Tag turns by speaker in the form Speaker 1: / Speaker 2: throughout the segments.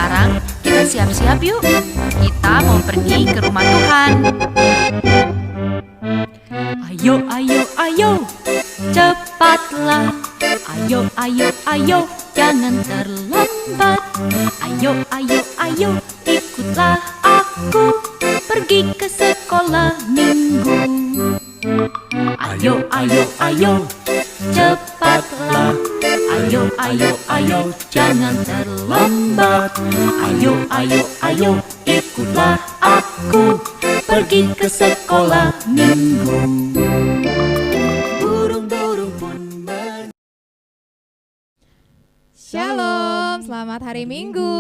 Speaker 1: Sekarang kita siap-siap yuk. Kita mau pergi ke rumah Tuhan. Ayo, ayo, ayo, cepatlah. Ayo, ayo, ayo, jangan terlambat. Ayo, ayo, ayo, ikutlah aku pergi ke sekolah minggu. Ayo, ayo, ayo, cepatlah. Ayo, ayo, ayo, jangan terlambat. Ayo, ayo, ayo, ikutlah aku pergi ke sekolah minggu. Burung-burung pun
Speaker 2: Shalom, selamat hari Minggu.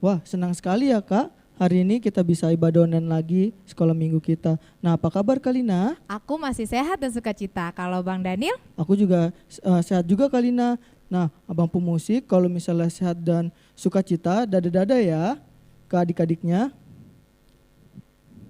Speaker 3: Wah, senang sekali ya Kak. Hari ini kita bisa ibadah online lagi sekolah minggu kita. Nah, apa kabar Kalina?
Speaker 2: Aku masih sehat dan sukacita. Kalau Bang Daniel?
Speaker 3: Aku juga sehat juga Kalina. Nah, Abang pemusik kalau misalnya sehat dan sukacita, dada-dada ya ke adik-adiknya.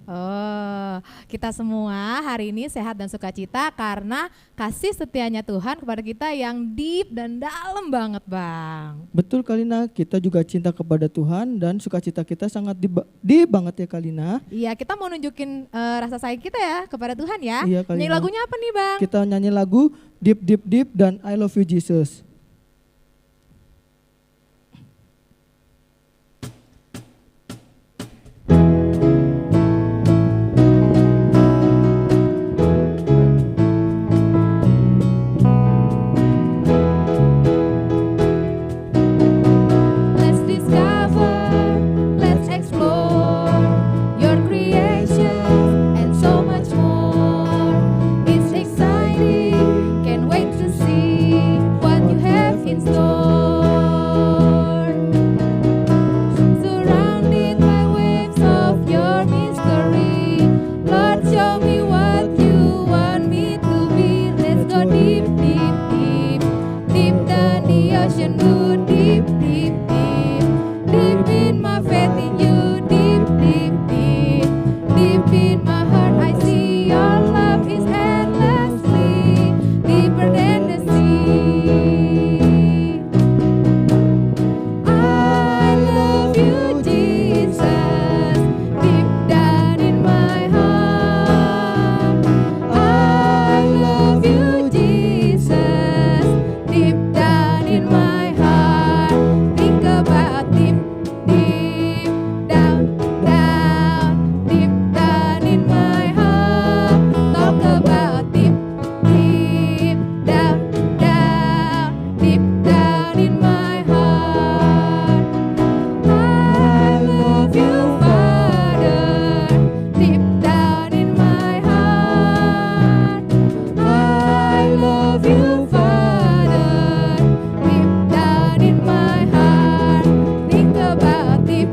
Speaker 2: Oh, kita semua hari ini sehat dan sukacita karena kasih setianya Tuhan kepada kita yang deep dan dalam banget, Bang.
Speaker 3: Betul Kalina, kita juga cinta kepada Tuhan dan sukacita kita sangat deep banget ya Kalina.
Speaker 2: Iya, kita mau nunjukin rasa sayang kita ya kepada Tuhan ya.
Speaker 3: Iya, Kalina.
Speaker 2: Nyanyi lagunya apa nih, Bang?
Speaker 3: Kita nyanyi lagu Deep Deep Deep dan I Love You Jesus.
Speaker 2: Let's discover, let's explore your creation and so much more. It's exciting, can't wait to see what you have in store. Surrounded by waves of your mystery, Lord, show me what you want me to be. Let's go deep, deep, deep, deep down the ocean blue, deep, deep, deep, deep in my faith in you, deep, deep, deep, deep in my heart. I see your love is endlessly deeper than the sea. I love you, Jesus, deep down in my heart. I love you, Jesus, deep down in my heart. Think about deep, deep down, down, deep down in my heart. Talk about deep, deep down, down, deep down in my heart. I love you, Father, deep down in my heart. I love you, Father, deep down in my heart. Think about deep,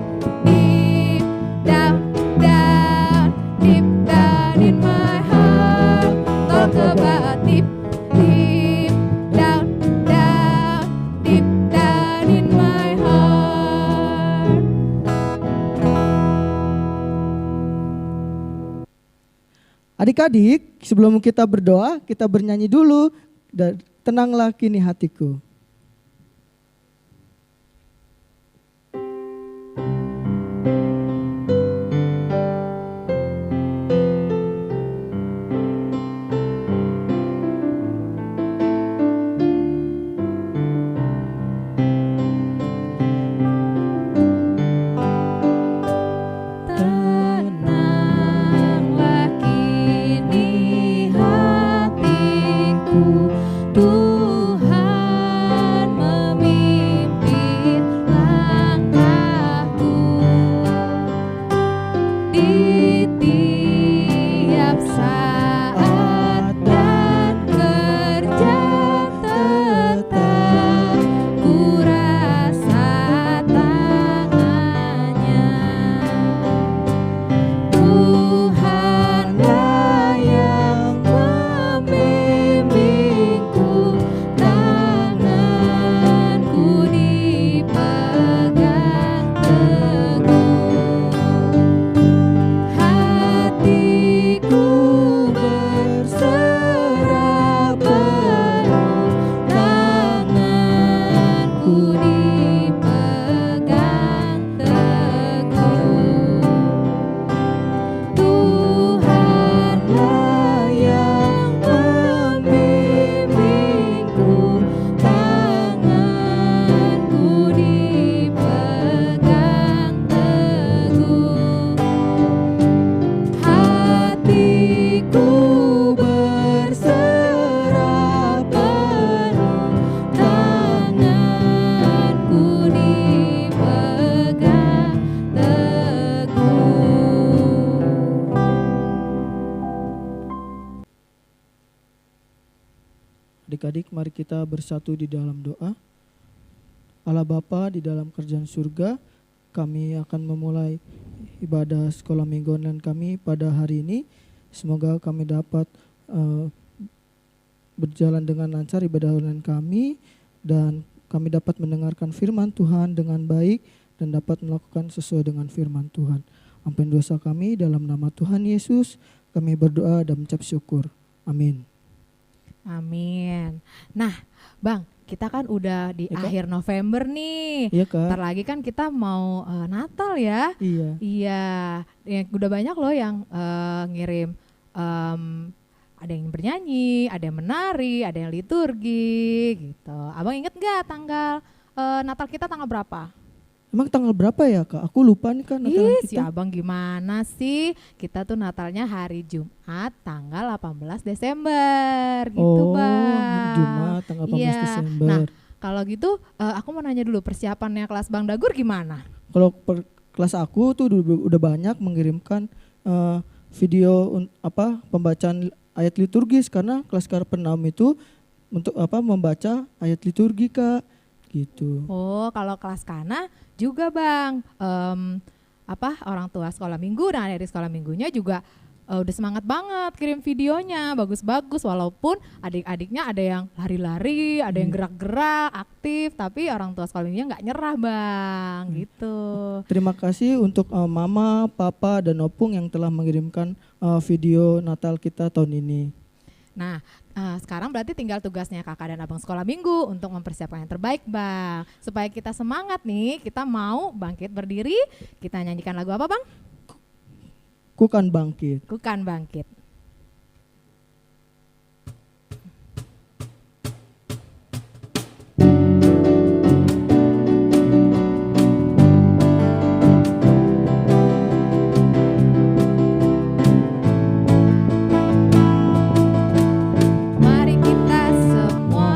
Speaker 2: deep down, down, deep down in my heart. Talk about deep, deep down, down, deep down in my heart.
Speaker 3: Adik-adik, sebelum kita berdoa, kita bernyanyi dulu. Dan tenanglah kini hatiku.
Speaker 2: Tenanglah kini hatiku, Tuhan memimpin langkahku di tiap saat dan kerja tetap ku rasa tangannya. Tuhanlah yang membimbing
Speaker 3: Adik-adik, mari kita bersatu di dalam doa. Allah Bapa di dalam kerajaan surga, kami akan memulai ibadah sekolah minggu online kami pada hari ini. Semoga kami dapat berjalan dengan lancar ibadah online kami, dan kami dapat mendengarkan firman Tuhan dengan baik dan dapat melakukan sesuai dengan firman Tuhan. Ampun dosa kami dalam nama Tuhan Yesus, kami berdoa dan mengucap syukur. Amin.
Speaker 2: Amin. Nah, Bang, kita kan udah di
Speaker 3: Ya, Kak?
Speaker 2: akhir November nih.
Speaker 3: Iya Kak.
Speaker 2: Ntar lagi kan kita mau Natal ya.
Speaker 3: Iya.
Speaker 2: Iya, ya, udah banyak loh yang ngirim, ada yang bernyanyi, ada yang menari, ada yang liturgi gitu. Abang inget gak tanggal Natal kita tanggal berapa?
Speaker 3: Emang tanggal berapa ya Kak? Aku lupa nih Kak Natalan
Speaker 2: Ih, si
Speaker 3: kita.
Speaker 2: abang gimana sih? Kita tuh Natalnya hari Jumat tanggal 18 Desember gitu
Speaker 3: Oh, hari
Speaker 2: Bang.
Speaker 3: Jumat tanggal 18
Speaker 2: Iya.
Speaker 3: Desember.
Speaker 2: Nah, kalau gitu aku mau nanya dulu persiapannya kelas Bang Dagur gimana?
Speaker 3: Kalau kelas aku tuh udah banyak mengirimkan video pembacaan ayat liturgis, karena kelas Karpenam itu untuk membaca ayat liturgi Kak, gitu.
Speaker 2: Oh, kalau kelas Kana juga Bang, orang tua sekolah minggu dan adik sekolah minggunya juga udah semangat banget kirim videonya, bagus-bagus, walaupun adik-adiknya ada yang lari-lari, ada yang gerak-gerak, aktif, tapi orang tua sekolah minggunya nggak nyerah Bang, gitu.
Speaker 3: Terima kasih untuk Mama, Papa, dan Opung yang telah mengirimkan video Natal kita tahun ini.
Speaker 2: Nah, sekarang berarti tinggal tugasnya kakak dan abang sekolah minggu untuk mempersiapkan yang terbaik Bang. Supaya kita semangat nih, kita mau bangkit berdiri, kita nyanyikan lagu apa Bang?
Speaker 3: Ku kan bangkit.
Speaker 2: Ku kan bangkit. Mari kita semua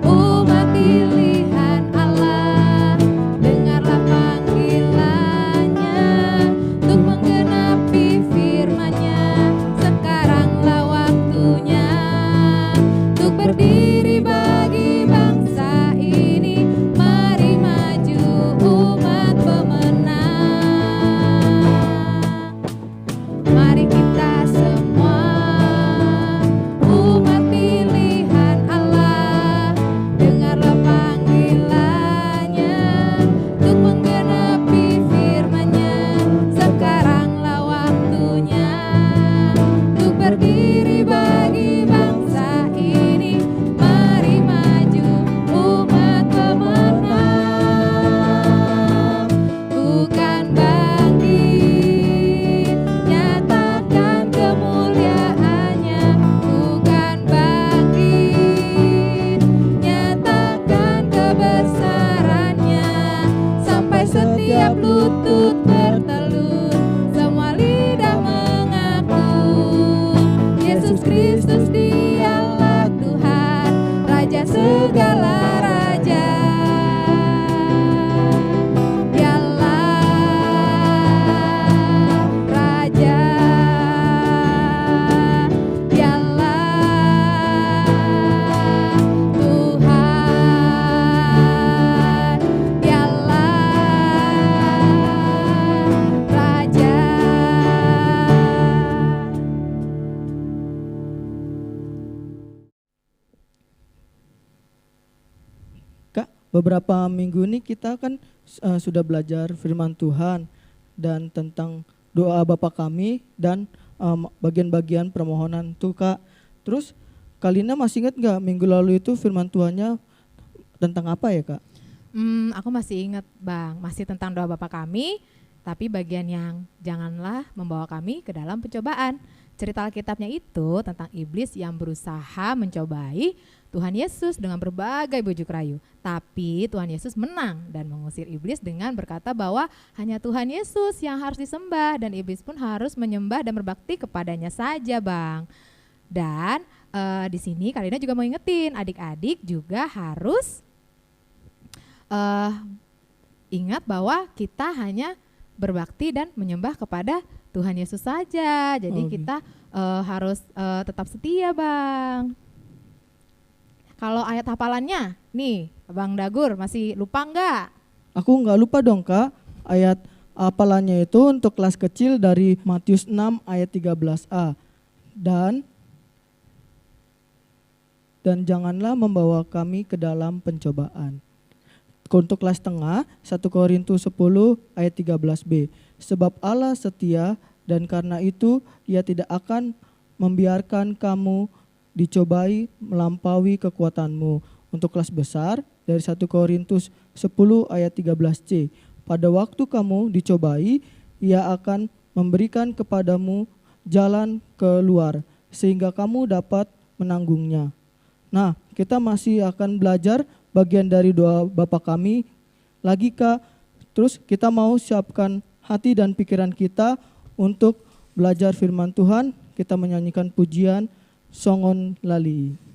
Speaker 2: umat pilihan Allah, dengarlah panggilannya untuk menggenapi firman-Nya. Sekaranglah waktunya untuk berdiri bagi bangsa ini. Mari maju umat pemenang. Mari kita semua umat pilihan Allah, dengarlah panggilannya untuk menggenapi firman-Nya. Sekaranglah waktunya untuk berdiri bagi bangsa ini. Mari maju umat pemenang. Bukan bangkit, nyatakan kemuliaannya. Bukan bangkit, nyatakan kebesarannya. Sampai setiap lutut bertelut, semua lidah mengaku Yesus Kristus dialah Tuhan, Raja segala raja. Dialah Raja, Dialah Tuhan, Dialah Raja.
Speaker 3: Kak, beberapa minggu ini kita kan sudah belajar firman Tuhan dan tentang doa Bapa kami dan bagian-bagian permohonan tuh Kak. Terus Kalina masih ingat nggak minggu lalu itu firman Tuhannya tentang apa ya Kak?
Speaker 2: Aku masih ingat Bang, masih tentang doa Bapa kami, tapi bagian yang janganlah membawa kami ke dalam pencobaan. Cerita Alkitabnya itu tentang iblis yang berusaha mencobai Tuhan Yesus dengan berbagai bujuk rayu. Tapi Tuhan Yesus menang dan mengusir iblis dengan berkata bahwa hanya Tuhan Yesus yang harus disembah, dan iblis pun harus menyembah dan berbakti kepadanya saja Bang. Dan di sini Kalina juga mau ingetin adik-adik juga harus ingat bahwa kita hanya berbakti dan menyembah kepada Tuhan Yesus saja. Jadi
Speaker 3: Oh,
Speaker 2: kita harus tetap setia Bang. Kalau ayat hafalannya, nih Abang Dagur masih lupa nggak?
Speaker 3: Aku nggak lupa dong Kak, ayat hafalannya itu untuk kelas kecil dari Matius 6 ayat 13a. Dan janganlah membawa kami ke dalam pencobaan. Untuk kelas tengah 1 Korintus 10 ayat 13b. Sebab Allah setia dan karena itu Ia tidak akan membiarkan kamu dicobai melampaui kekuatanmu. Untuk kelas besar dari 1 Korintus 10 ayat 13c. Pada waktu kamu dicobai, Ia akan memberikan kepadamu jalan keluar sehingga kamu dapat menanggungnya. Nah, kita masih akan belajar bagian dari doa Bapa kami lagi Kak. Terus kita mau siapkan hati dan pikiran kita untuk belajar firman Tuhan. Kita menyanyikan pujian Songon Lali.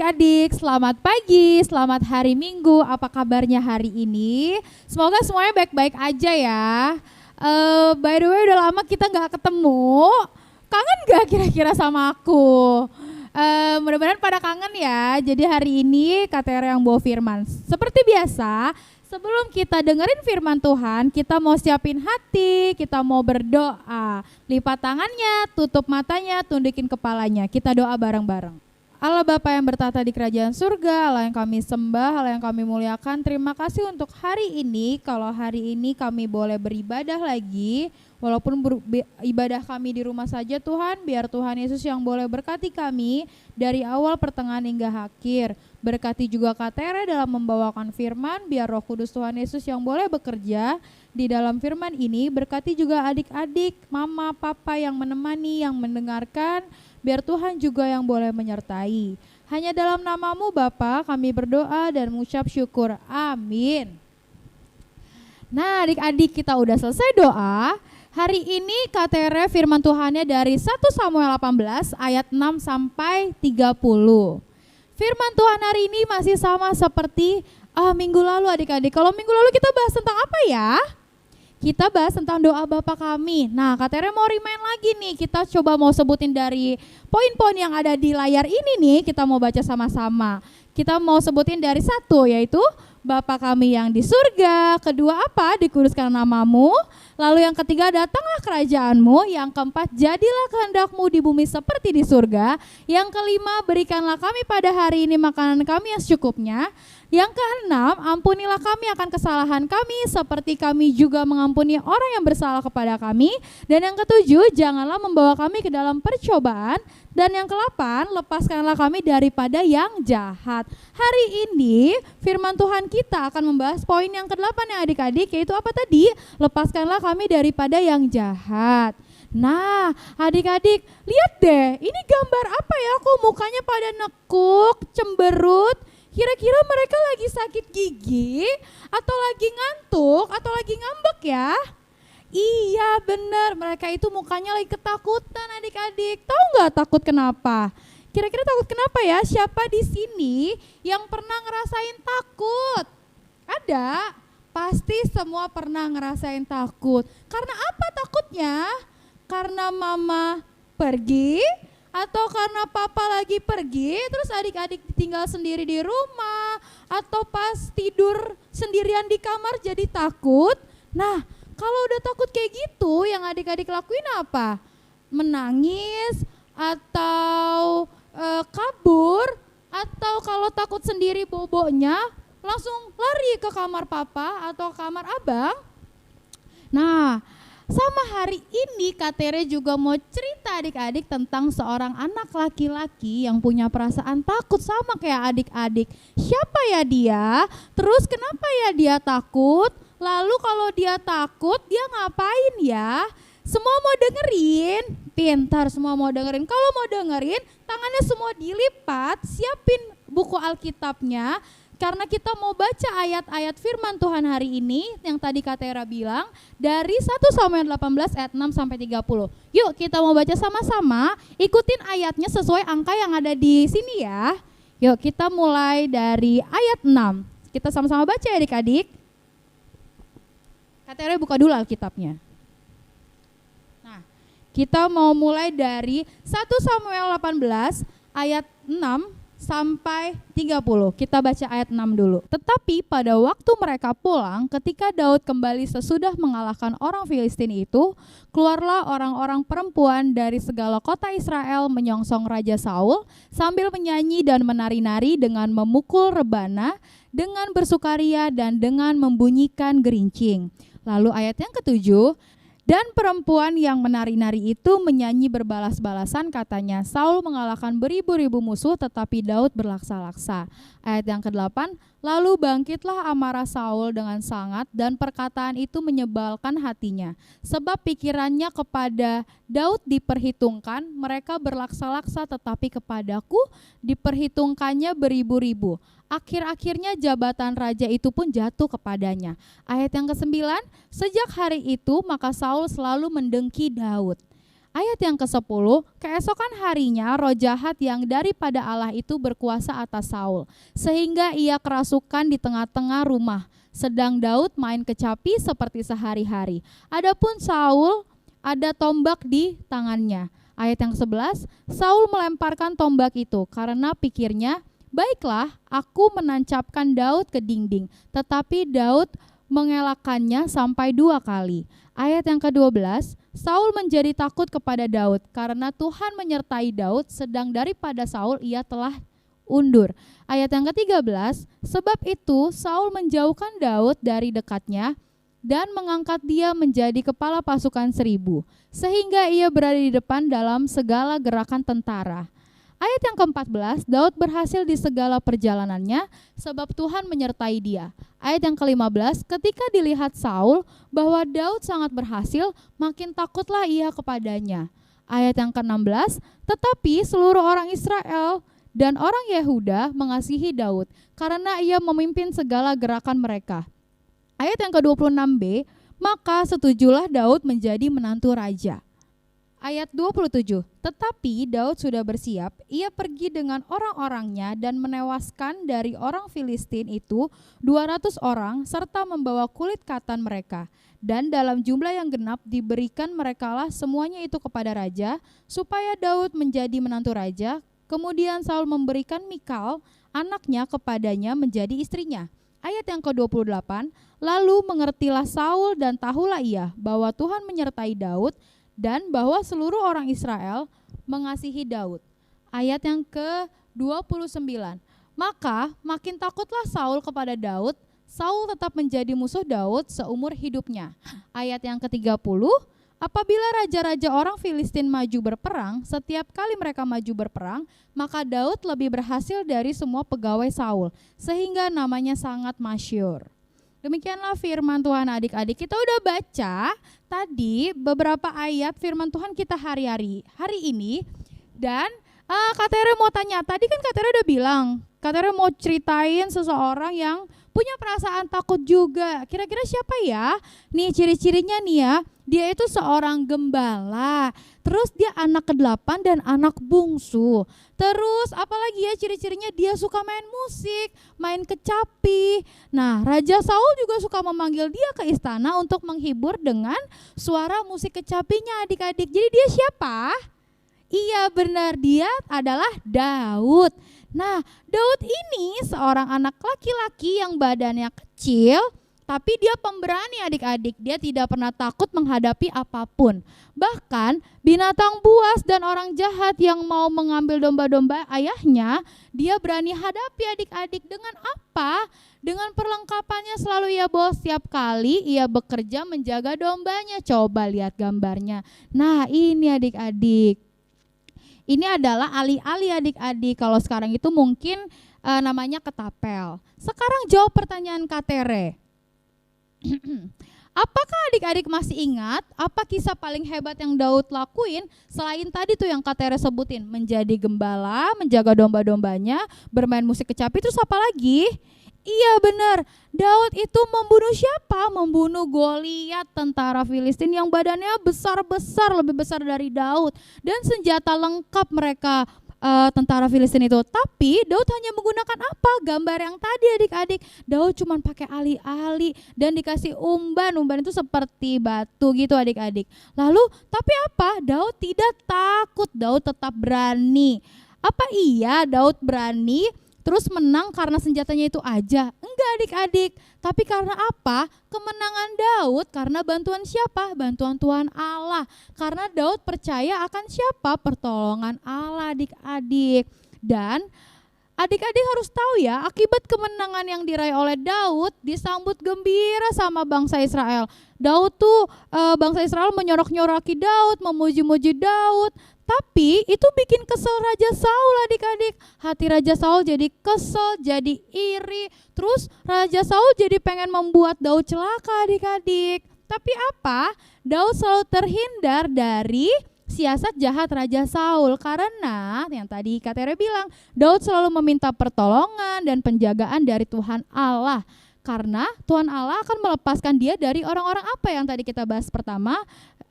Speaker 2: adik-adik, selamat pagi, selamat hari Minggu. Apa kabarnya hari ini? Semoga semuanya baik-baik aja ya. By the way, udah lama kita gak ketemu. Kangen gak kira-kira sama aku? Mudah-mudahan pada kangen ya. Jadi hari ini KTR yang bawa firman. Seperti biasa, sebelum kita dengerin firman Tuhan, kita mau siapin hati, kita mau berdoa. Lipat tangannya, tutup matanya, tundukin kepalanya. Kita doa bareng-bareng. Allah Bapa yang bertata di kerajaan surga, Allah yang kami sembah, Allah yang kami muliakan, terima kasih untuk hari ini. Kalau hari ini kami boleh beribadah lagi, walaupun ibadah kami di rumah saja Tuhan, biar Tuhan Yesus yang boleh berkati kami dari awal pertengahan hingga akhir. Berkati juga KTR dalam membawakan firman, biar Roh Kudus Tuhan Yesus yang boleh bekerja di dalam firman ini. Berkati juga adik-adik, mama, papa yang menemani, yang mendengarkan, biar Tuhan juga yang boleh menyertai. Hanya dalam nama-Mu Bapa kami berdoa dan mengucap syukur. Amin. Nah adik-adik, kita udah selesai doa. Hari ini KTR firman Tuhannya dari 1 Samuel 18 ayat 6 sampai 30. Firman Tuhan hari ini masih sama seperti minggu lalu adik-adik. Kalau minggu lalu kita bahas tentang apa ya? kita bahas tentang doa Bapa kami. Nah, Kak Tere mau remind lagi nih, kita coba mau sebutin dari poin-poin yang ada di layar ini nih, kita mau baca sama-sama. Kita mau sebutin dari 1, yaitu Bapa kami yang di surga. Kedua apa? Dikuduskan namamu. Lalu yang ketiga, datanglah kerajaanmu. Yang keempat, jadilah kehendakmu di bumi seperti di surga. Yang kelima, berikanlah kami pada hari ini makanan kami yang secukupnya. Yang keenam, ampunilah kami akan kesalahan kami seperti kami juga mengampuni orang yang bersalah kepada kami. Dan yang ketujuh, janganlah membawa kami ke dalam percobaan. Dan yang ke-8, lepaskanlah kami daripada yang jahat. Hari ini firman Tuhan kita akan membahas poin yang ke-8 ya adik-adik, yaitu apa tadi? Lepaskanlah kami daripada yang jahat. Nah, adik-adik, lihat deh, ini gambar apa ya? Kok mukanya pada nekuk, cemberut? Kira-kira mereka lagi sakit gigi, atau lagi ngantuk, atau lagi ngambek ya? Iya benar, mereka itu mukanya lagi ketakutan adik-adik. Tahu nggak takut kenapa? Kira-kira takut kenapa ya? Siapa di sini yang pernah ngerasain takut? Ada? Pasti semua pernah ngerasain takut. Karena apa takutnya? Karena mama pergi? Atau karena papa lagi pergi, terus adik-adik tinggal sendiri di rumah, atau pas tidur sendirian di kamar jadi takut. Nah, kalau udah takut kayak gitu, yang adik-adik lakuin apa? Menangis, atau kabur, atau kalau takut sendiri bobonya, langsung lari ke kamar papa atau kamar abang. Nah, sama hari ini Kak Tere juga mau cerita adik-adik tentang seorang anak laki-laki yang punya perasaan takut sama kayak adik-adik. Siapa ya dia? Terus kenapa ya dia takut? Lalu kalau dia takut dia ngapain ya? Semua mau dengerin? Pintar, semua mau dengerin. Kalau mau dengerin, tangannya semua dilipat, siapin buku Alkitabnya. Karena kita mau baca ayat-ayat firman Tuhan hari ini yang tadi Kak Tera bilang dari 1 Samuel 18 ayat 6 sampai 30. Yuk kita mau baca sama-sama, ikutin ayatnya sesuai angka yang ada di sini ya. Yuk kita mulai dari ayat 6. Kita sama-sama baca ya adik-adik. Kak Tera buka dulu Alkitabnya. Nah, kita mau mulai dari 1 Samuel 18 ayat 6 sampai 30. Kita baca ayat 6 dulu. Tetapi pada waktu mereka pulang, ketika Daud kembali sesudah mengalahkan orang Filistin itu, keluarlah orang-orang perempuan dari segala kota Israel menyongsong Raja Saul sambil menyanyi dan menari-nari dengan memukul rebana, dengan bersukaria dan dengan membunyikan gerincing. Lalu ayat yang ketujuh, dan perempuan yang menari-nari itu menyanyi berbalas-balasan, katanya, Saul mengalahkan beribu-ribu musuh tetapi Daud berlaksa-laksa. Ayat yang ke-8, lalu bangkitlah amarah Saul dengan sangat dan perkataan itu menyebalkan hatinya. Sebab pikirannya kepada Daud diperhitungkan, mereka berlaksa-laksa tetapi kepadaku diperhitungkannya beribu-ribu. Akhir-akhirnya jabatan raja itu pun jatuh kepadanya. Ayat yang ke-9, sejak hari itu maka Saul selalu mendengki Daud. Ayat yang ke-10, keesokan harinya roh jahat yang daripada Allah itu berkuasa atas Saul, sehingga ia kerasukan di tengah-tengah rumah, sedang Daud main kecapi seperti sehari-hari. Adapun Saul ada tombak di tangannya. Ayat yang ke-11, Saul melemparkan tombak itu karena pikirnya, baiklah, aku menancapkan Daud ke dinding, tetapi Daud mengelakkannya sampai 2 kali. Ayat yang ke-12, Saul menjadi takut kepada Daud karena Tuhan menyertai Daud, sedang daripada Saul ia telah undur. Ayat yang ke-13, sebab itu Saul menjauhkan Daud dari dekatnya dan mengangkat dia menjadi kepala pasukan 1000, sehingga ia berada di depan dalam segala gerakan tentara. Ayat yang ke-14, Daud berhasil di segala perjalanannya sebab Tuhan menyertai dia. Ayat yang ke-15, ketika dilihat Saul bahwa Daud sangat berhasil, makin takutlah ia kepadanya. Ayat yang ke-16, tetapi seluruh orang Israel dan orang Yehuda mengasihi Daud karena ia memimpin segala gerakan mereka. Ayat yang ke-26b, maka setujulah Daud menjadi menantu raja. Ayat 27, tetapi Daud sudah bersiap, ia pergi dengan orang-orangnya dan menewaskan dari orang Filistin itu 200 orang serta membawa kulit katan mereka. Dan dalam jumlah yang genap diberikan merekalah semuanya itu kepada raja, supaya Daud menjadi menantu raja. Kemudian Saul memberikan Mikal, anaknya kepadanya menjadi istrinya. Ayat yang ke-28, lalu mengertilah Saul dan tahulah ia bahwa Tuhan menyertai Daud, dan bahwa seluruh orang Israel mengasihi Daud. Ayat yang ke-29. Maka makin takutlah Saul kepada Daud. Saul tetap menjadi musuh Daud seumur hidupnya. Ayat yang ke-30. Apabila raja-raja orang Filistin maju berperang, setiap kali mereka maju berperang, maka Daud lebih berhasil dari semua pegawai Saul, sehingga namanya sangat masyhur. Demikianlah firman Tuhan adik-adik. Kita udah baca tadi beberapa ayat firman Tuhan kita hari ini. Dan Kak Tere mau tanya, tadi kan Kak Tere udah bilang, Kak Tere mau ceritain seseorang yang punya perasaan takut juga. Kira-kira siapa ya? Nih ciri-cirinya nih ya, dia itu seorang gembala. Terus dia anak ke-8 dan anak bungsu. Terus apalagi ya ciri-cirinya, dia suka main musik, main kecapi. Nah, Raja Saul juga suka memanggil dia ke istana untuk menghibur dengan suara musik kecapinya adik-adik. Jadi dia siapa? Iya benar, dia adalah Daud. Nah, Daud ini seorang anak laki-laki yang badannya kecil, tapi dia pemberani adik-adik. Dia tidak pernah takut menghadapi apapun. Bahkan binatang buas dan orang jahat yang mau mengambil domba-domba ayahnya, dia berani hadapi adik-adik. Dengan apa? Dengan perlengkapannya selalu ia bawa setiap kali ia bekerja menjaga dombanya. Coba lihat gambarnya. Nah ini adik-adik. Ini adalah alih-alih adik-adik. Kalau sekarang itu mungkin namanya ketapel. Sekarang jawab pertanyaan Kak Tere. Apakah adik-adik masih ingat apa kisah paling hebat yang Daud lakuin selain tadi tuh yang Kak Tere sebutin, menjadi gembala, menjaga domba-dombanya, bermain musik kecapi, terus apa lagi? Iya benar, Daud itu membunuh siapa? Membunuh Goliat, tentara Filistin yang badannya besar-besar, lebih besar dari Daud. Dan senjata lengkap mereka tentara Filistin itu. Tapi Daud hanya menggunakan apa? Gambar yang tadi adik-adik. Daud cuma pakai ali-ali dan dikasih umban. Umban itu seperti batu gitu adik-adik. Lalu tapi apa? Daud tidak takut, Daud tetap berani. Apa iya Daud berani terus menang karena senjatanya itu aja? Enggak adik-adik. Tapi karena apa? Kemenangan Daud karena bantuan siapa? Bantuan Tuhan Allah. Karena Daud percaya akan siapa? Pertolongan Allah adik-adik. Dan adik-adik harus tahu ya, akibat kemenangan yang diraih oleh Daud disambut gembira sama bangsa Israel. Daud tuh bangsa Israel menyorok-nyoraki Daud, memuji-muji Daud. Tapi itu bikin kesel Raja Saul adik-adik. Hati Raja Saul jadi kesel, jadi iri. Terus Raja Saul jadi pengen membuat Daud celaka adik-adik. Tapi apa? Daud selalu terhindar dari siasat jahat Raja Saul. Karena yang tadi Kak Tere bilang, Daud selalu meminta pertolongan dan penjagaan dari Tuhan Allah. Karena Tuhan Allah akan melepaskan dia dari orang-orang apa yang tadi kita bahas pertama,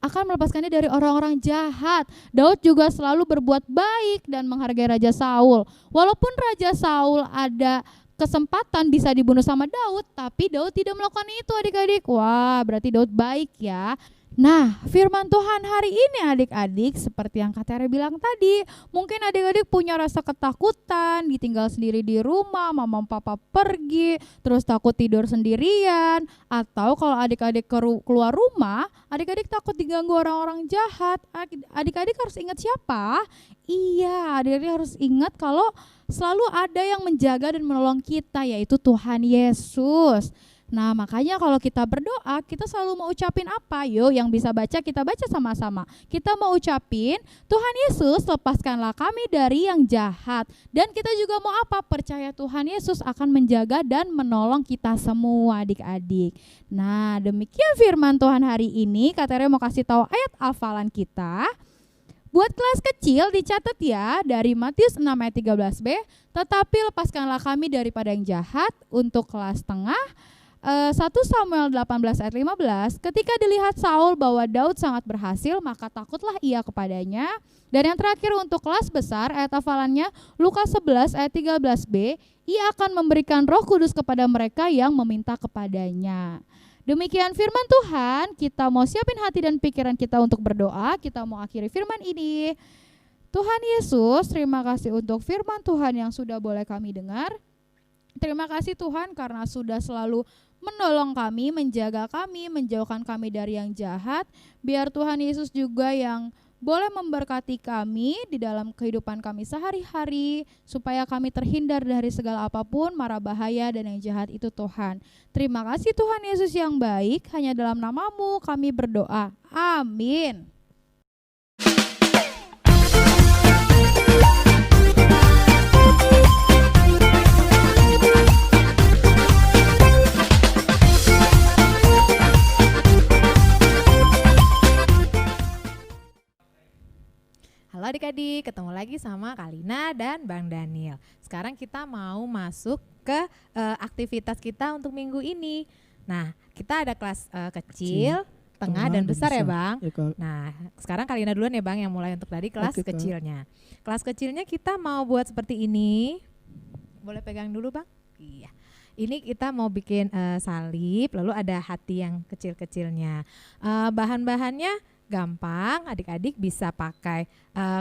Speaker 2: akan melepaskannya dari orang-orang jahat. Daud juga selalu berbuat baik dan menghargai Raja Saul. Walaupun Raja Saul ada kesempatan bisa dibunuh sama Daud, tapi Daud tidak melakukan itu adik-adik. Wah, berarti Daud baik ya. Nah, firman Tuhan hari ini adik-adik seperti yang Kak Tere bilang tadi, mungkin adik-adik punya rasa ketakutan, ditinggal sendiri di rumah, mama papa pergi, terus takut tidur sendirian, atau kalau adik-adik keluar rumah, adik-adik takut diganggu orang-orang jahat. Adik-adik harus ingat siapa? Iya, adik-adik harus ingat kalau selalu ada yang menjaga dan menolong kita, yaitu Tuhan Yesus. Nah makanya kalau kita berdoa, kita selalu mau ucapin apa? Yuk yang bisa baca, kita baca sama-sama. Kita mau ucapin, Tuhan Yesus lepaskanlah kami dari yang jahat. Dan kita juga mau apa? Percaya Tuhan Yesus akan menjaga dan menolong kita semua adik-adik. Nah demikian firman Tuhan hari ini. Kak Tere mau kasih tahu ayat hafalan kita. Buat kelas kecil dicatat ya, dari Matius 6 ayat 13b, tetapi lepaskanlah kami daripada yang jahat. Untuk kelas tengah, 1 Samuel 18 ayat 15, ketika dilihat Saul bahwa Daud sangat berhasil, maka takutlah ia kepadanya. Dan yang terakhir untuk kelas besar, ayat hafalannya Lukas 11 ayat 13b, ia akan memberikan Roh Kudus kepada mereka yang meminta kepadanya. Demikian firman Tuhan, kita mau siapin hati dan pikiran kita untuk berdoa, kita mau akhiri firman ini. Tuhan Yesus, terima kasih untuk firman Tuhan yang sudah boleh kami dengar. Terima kasih Tuhan karena sudah selalu menolong kami, menjaga kami, menjauhkan kami dari yang jahat. Biar Tuhan Yesus juga yang boleh memberkati kami di dalam kehidupan kami sehari-hari, supaya kami terhindar dari segala apapun, mara bahaya dan yang jahat itu Tuhan. Terima kasih Tuhan Yesus yang baik, hanya dalam nama-Mu kami berdoa. Amin.
Speaker 4: Halo adik-adik, ketemu lagi sama Kalina dan Bang Daniel. Sekarang kita mau masuk ke aktivitas kita untuk minggu ini. Nah, kita ada kelas kecil, tengah dan besar ya Bang.
Speaker 3: Ya, Kak.
Speaker 4: Nah, sekarang Kalina duluan ya Bang yang mulai untuk tadi kelas
Speaker 3: Oke, Kak.
Speaker 4: kecilnya. Kelas kecilnya kita mau buat seperti ini. Boleh pegang dulu Bang? Iya. Ini kita mau bikin salib, lalu ada hati yang kecil-kecilnya. Bahan-bahannya gampang, adik-adik bisa pakai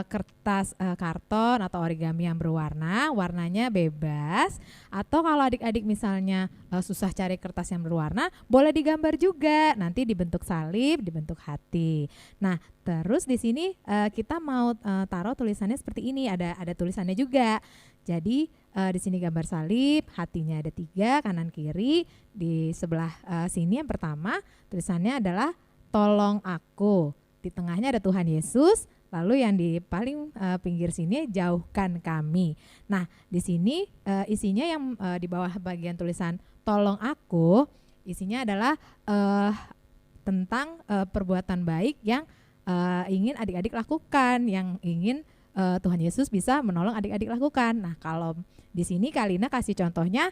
Speaker 4: kertas karton atau origami yang berwarna, warnanya bebas. Atau kalau adik-adik misalnya susah cari kertas yang berwarna, boleh digambar juga, nanti dibentuk salib, dibentuk hati. Nah, terus di sini kita mau taruh tulisannya seperti ini, ada tulisannya juga. Jadi di sini gambar salib, hatinya ada 3 kanan kiri. Di sebelah sini yang pertama tulisannya adalah tolong aku. Di tengahnya ada Tuhan Yesus, lalu yang di paling pinggir sini jauhkan kami. Nah, di sini isinya yang di bawah bagian tulisan tolong aku, isinya adalah tentang perbuatan baik yang ingin adik-adik lakukan, yang ingin Tuhan Yesus bisa menolong adik-adik lakukan. Nah, kalau di sini Kalina kasih contohnya,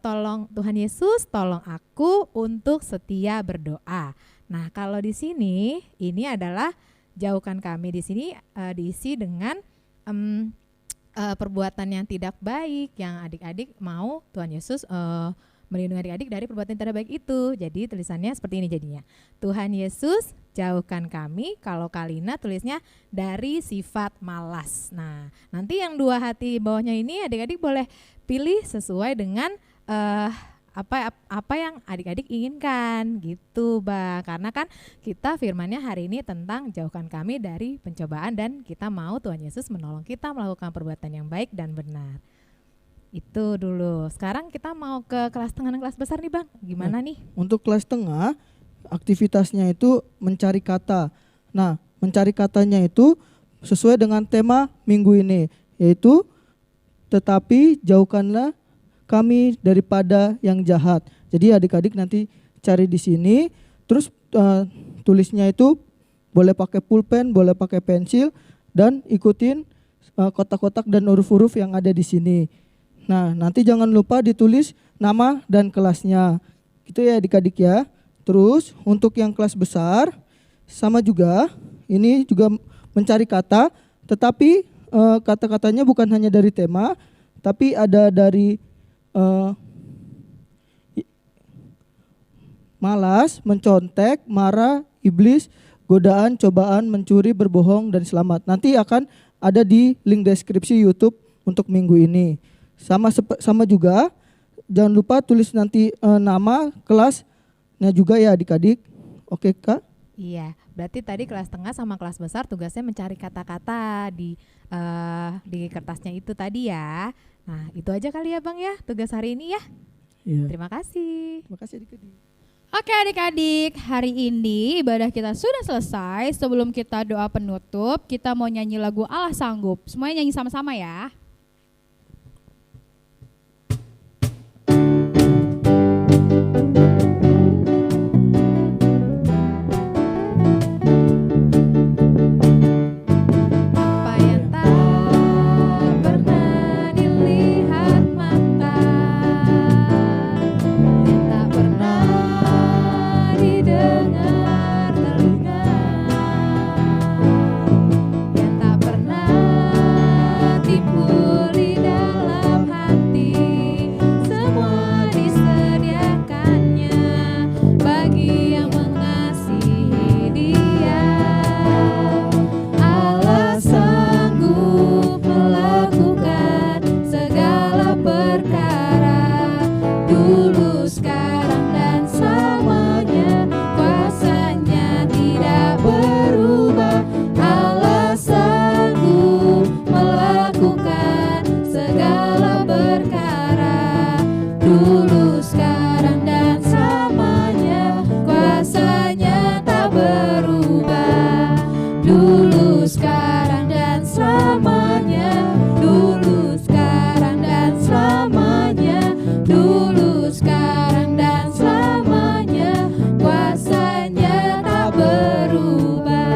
Speaker 4: tolong Tuhan Yesus, tolong aku untuk setia berdoa. Nah, kalau di sini ini adalah jauhkan kami. Di sini diisi dengan perbuatan yang tidak baik yang adik-adik mau Tuhan Yesus melindungi adik-adik dari perbuatan yang tidak baik itu. Jadi tulisannya seperti ini jadinya. Tuhan Yesus jauhkan kami, kalau Kalina tulisnya dari sifat malas. Nah, nanti yang 2 hati bawahnya ini adik-adik boleh pilih sesuai dengan apa yang adik-adik inginkan gitu Bang. Karena kan kita firmannya hari ini tentang jauhkan kami dari pencobaan dan kita mau Tuhan Yesus menolong kita melakukan perbuatan yang baik dan benar. Itu dulu. Sekarang kita mau ke kelas tengah dan kelas besar nih Bang. Gimana nih?
Speaker 3: Untuk kelas tengah, aktivitasnya itu mencari kata. Nah, mencari katanya itu sesuai dengan tema minggu ini, yaitu tetapi jauhkanlah kami daripada yang jahat. Jadi adik-adik nanti cari di sini, terus tulisnya itu boleh pakai pulpen, boleh pakai pensil, dan ikutin kotak-kotak dan huruf-huruf yang ada di sini. Nah, nanti jangan lupa ditulis nama dan kelasnya. Gitu ya adik-adik ya. Terus untuk yang kelas besar, sama juga, ini juga mencari kata, tetapi kata-katanya bukan hanya dari tema, tapi ada dari malas, mencontek, marah, iblis, godaan, cobaan, mencuri, berbohong, dan selamat. Nanti akan ada di link deskripsi YouTube untuk minggu ini. Sama juga, jangan lupa tulis nanti nama kelasnya juga ya adik-adik. Oke Kak?
Speaker 4: Iya, berarti tadi kelas tengah sama kelas besar tugasnya mencari kata-kata di kertasnya itu tadi ya. Nah, itu aja kali ya Bang ya tugas hari ini ya.
Speaker 3: Iya.
Speaker 4: Terima kasih.
Speaker 3: Terima kasih adik-adik.
Speaker 2: Oke adik-adik, hari ini ibadah kita sudah selesai. Sebelum kita doa penutup, kita mau nyanyi lagu Allah Sanggup. Semuanya nyanyi sama-sama ya.
Speaker 4: Apa yang tak pernah dilihat mata, yang tak pernah
Speaker 2: sekarang dan selamanya. Dulu, sekarang dan selamanya. Dulu, sekarang dan selamanya. Kuasanya tak berubah.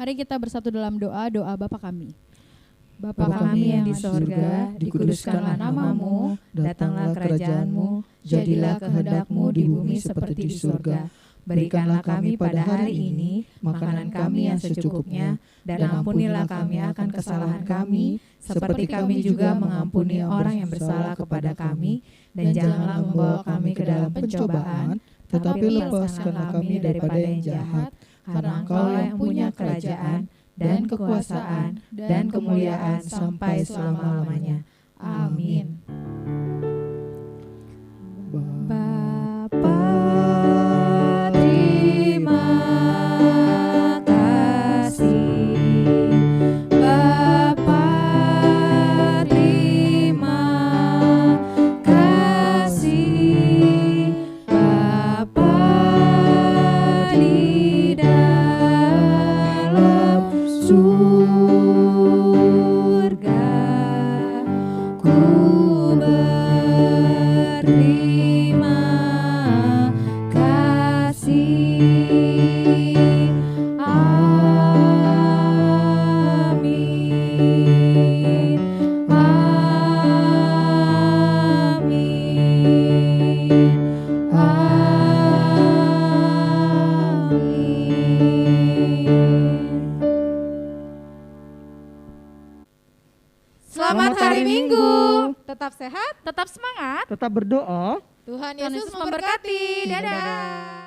Speaker 2: Mari kita bersatu dalam doa Bapa kami. Bapa kami yang di sorga, dikuduskanlah namamu, datanglah kerajaanmu, jadilah kehendakmu di bumi seperti di surga. Berikanlah kami pada hari ini makanan kami yang secukupnya, dan ampunilah kami akan kesalahan kami, seperti kami juga mengampuni orang yang bersalah kepada kami, dan janganlah membawa kami ke dalam pencobaan, tetapi lepaskanlah kami daripada yang jahat, karena Engkau yang punya kerajaan, dan kekuasaan, dan kemuliaan sampai selama-lamanya. Amin. Bapa, terima kasih. Bapa, terima kasih. Bapa di dalam surga, ku berterima kasih. Amin. Amin. Amin. Selamat hari Minggu.
Speaker 4: Tetap sehat,
Speaker 1: Tetap semangat.
Speaker 3: Tetap berdoa.
Speaker 4: Tuhan
Speaker 1: Tuhan
Speaker 4: Yesus
Speaker 1: Yesus
Speaker 4: memberkati.
Speaker 1: memberkati.
Speaker 4: Dadah.
Speaker 1: Dadah.